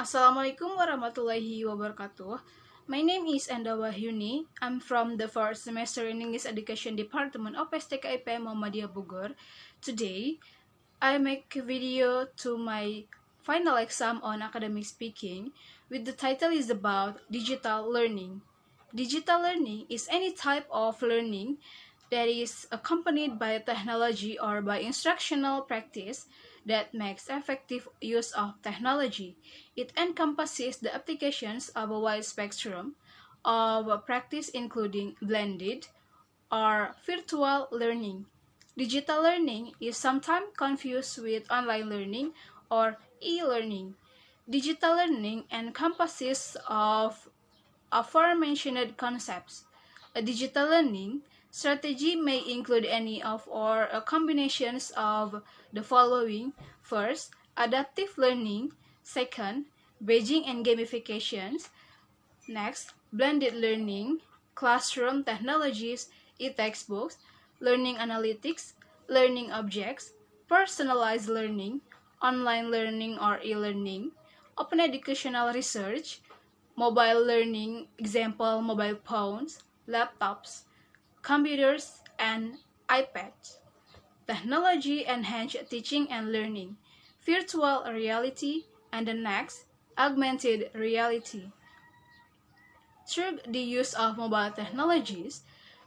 Assalamualaikum warahmatullahi wabarakatuh. My name is Endah Wahyuni. I'm from the first semester in English Education Department of STKIP Muhammadiyah Bogor. Today, I make a video to my final exam on academic speaking with the title is about digital learning. Digital learning is any type of learning that is accompanied by technology or by instructional practice that makes effective use of technology. It encompasses the applications of a wide spectrum of practice including blended or virtual learning. Digital learning is sometimes confused with online learning or e-learning. Digital learning encompasses of aforementioned concepts. A digital learning strategy may include any of or a combinations of the following. First, adaptive learning. Second, badging and gamifications. Next, blended learning, classroom technologies, e-textbooks, learning analytics, learning objects, personalized learning, online learning or e-learning, open educational research, mobile learning, example mobile phones, laptops, computers, and iPads. Technology enhanced teaching and learning, virtual reality, and the next, augmented reality. Through the use of mobile technologies,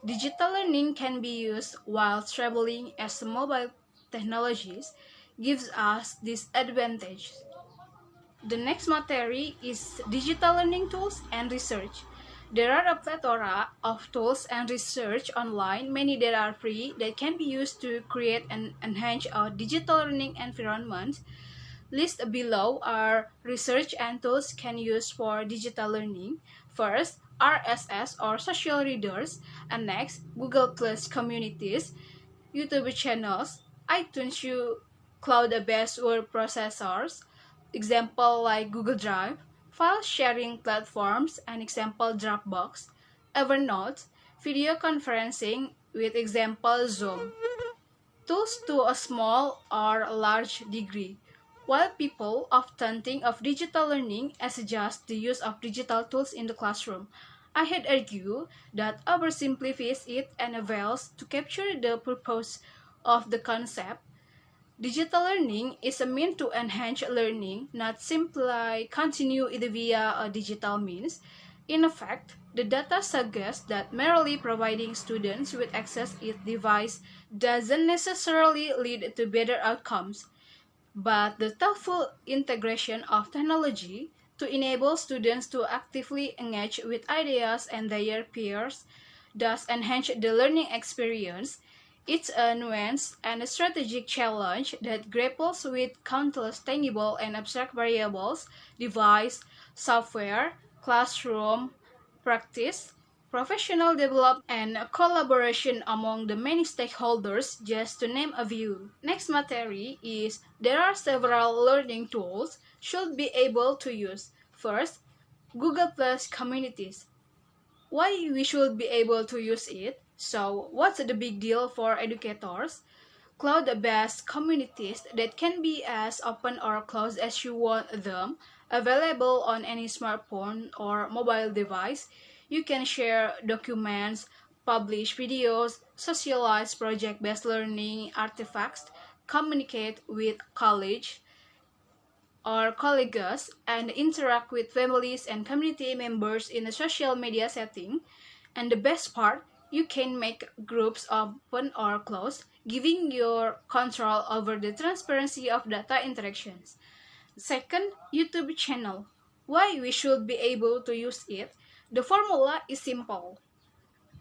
digital learning can be used while traveling as mobile technologies gives us this advantage. The next material is digital learning tools and research. There are a plethora of tools and research online, many that are free, that can be used to create and enhance our digital learning environment. List below are research and tools can use for digital learning. First, RSS or social readers, and next, Google Plus communities, YouTube channels, iTunes cloud-based word processors, example like Google Drive, file sharing platforms, and example Dropbox, Evernote, video conferencing with example Zoom. Tools to a small or large degree. While people often think of digital learning as just the use of digital tools in the classroom, I had argued that oversimplifies it and avails to capture the purpose of the concept. Digital learning is a means to enhance learning, not simply continue it via a digital means. In effect, the data suggests that merely providing students with access to each device doesn't necessarily lead to better outcomes, but the thoughtful integration of technology to enable students to actively engage with ideas and their peers, thus enhance the learning experience. It's a nuanced and a strategic challenge that grapples with countless tangible and abstract variables, device, software, classroom, practice, professional development, and collaboration among the many stakeholders, just to name a few. Next material is there are several learning tools should be able to use. First, Google Plus communities. Why we should be able to use it? So, what's the big deal for educators? Cloud-based communities that can be as open or closed as you want them, available on any smartphone or mobile device. You can share documents, publish videos, socialize project-based learning artifacts, communicate with colleagues or colleagues, and interact with families and community members in a social media setting. And the best part, you can make groups open or closed, giving your control over the transparency of data interactions. Second, YouTube channel. Why we should be able to use it? The formula is simple.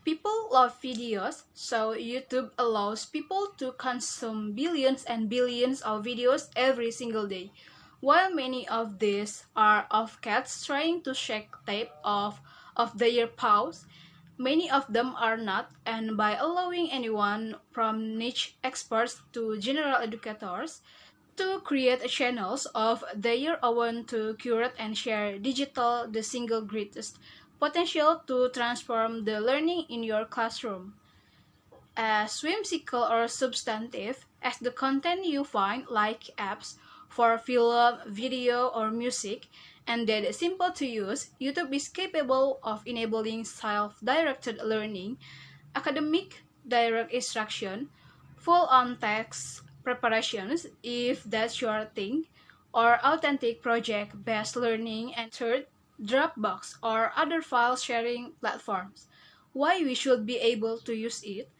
People love videos, so YouTube allows people to consume billions and billions of videos every single day. While many of these are of cats trying to shake tape off of their paws, many of them are not, and by allowing anyone from niche experts to general educators to create channels of their own to curate and share digital the single greatest potential to transform the learning in your classroom. As whimsical or substantive as the content you find, like apps for film, video, or music, and that simple to use, YouTube is capable of enabling self-directed learning, academic direct instruction, full-on text preparations if that's your thing, or authentic project-based learning, and third, Dropbox or other file sharing platforms. Why we should be able to use it?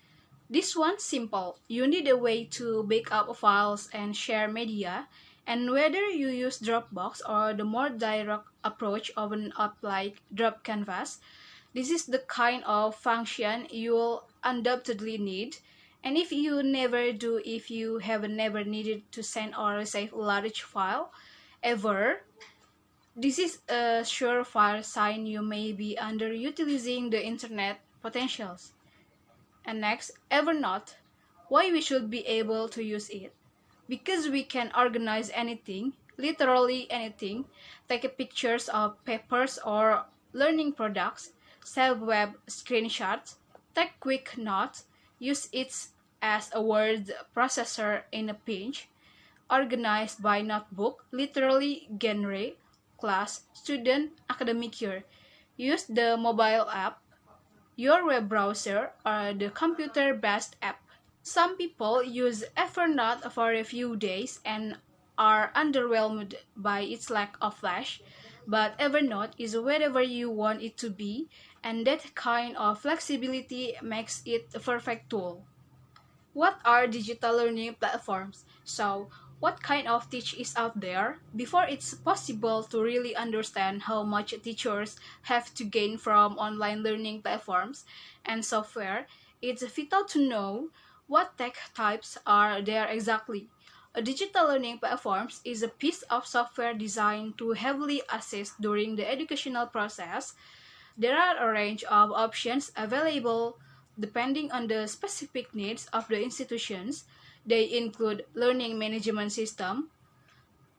This one's simple. You need a way to back up files and share media, and whether you use Dropbox or the more direct approach of an app like Drop Canvas, this is the kind of function you'll undoubtedly need. And if you have never needed to send or receive a large file ever, this is a surefire sign you may be underutilizing the internet potentials. And next, Evernote. Why we should be able to use it? Because we can organize anything, literally anything, take pictures of papers or learning products, save web screenshots, take quick notes, use it as a word processor in a pinch, organized by notebook, literally genre, class, student, academic year. Use the mobile app, your web browser, or the computer-based app. Some people use Evernote for a few days and are underwhelmed by its lack of flash, but Evernote is wherever you want it to be, and that kind of flexibility makes it a perfect tool. What are digital learning platforms? So, what kind of teach is out there? Before it's possible to really understand how much teachers have to gain from online learning platforms and software, it's vital to know what tech types are there exactly. A digital learning platforms is a piece of software designed to heavily assist during the educational process. There are a range of options available depending on the specific needs of the institutions. They include learning management system,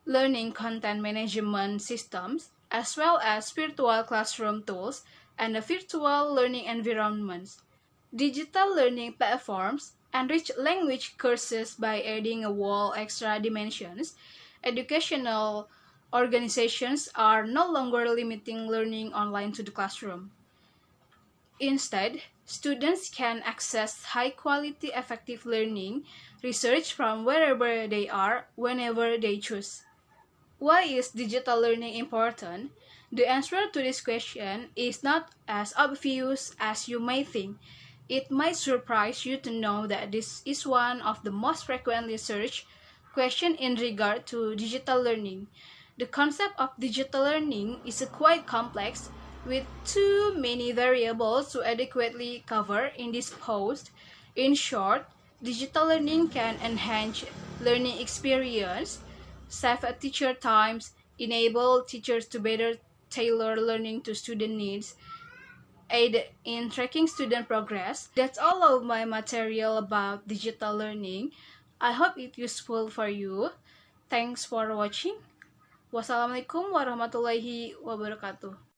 learning content management systems, as well as virtual classroom tools and the virtual learning environments. Digital learning platforms enrich language courses by adding a whole extra dimensions. Educational organizations are no longer limiting learning online to the classroom. Instead, students can access high-quality effective learning research from wherever they are, whenever they choose. Why is digital learning important? The answer to this question is not as obvious as you may think. It might surprise you to know that this is one of the most frequently searched questions in regard to digital learning. The concept of digital learning is quite complex, with too many variables to adequately cover in this post. In short, digital learning can enhance learning experience, save teacher times, enable teachers to better tailor learning to student needs, aid in tracking student progress. That's all of my material about digital learning. I hope it's useful for you. Thanks for watching. Wassalamualaikum warahmatullahi wabarakatuh.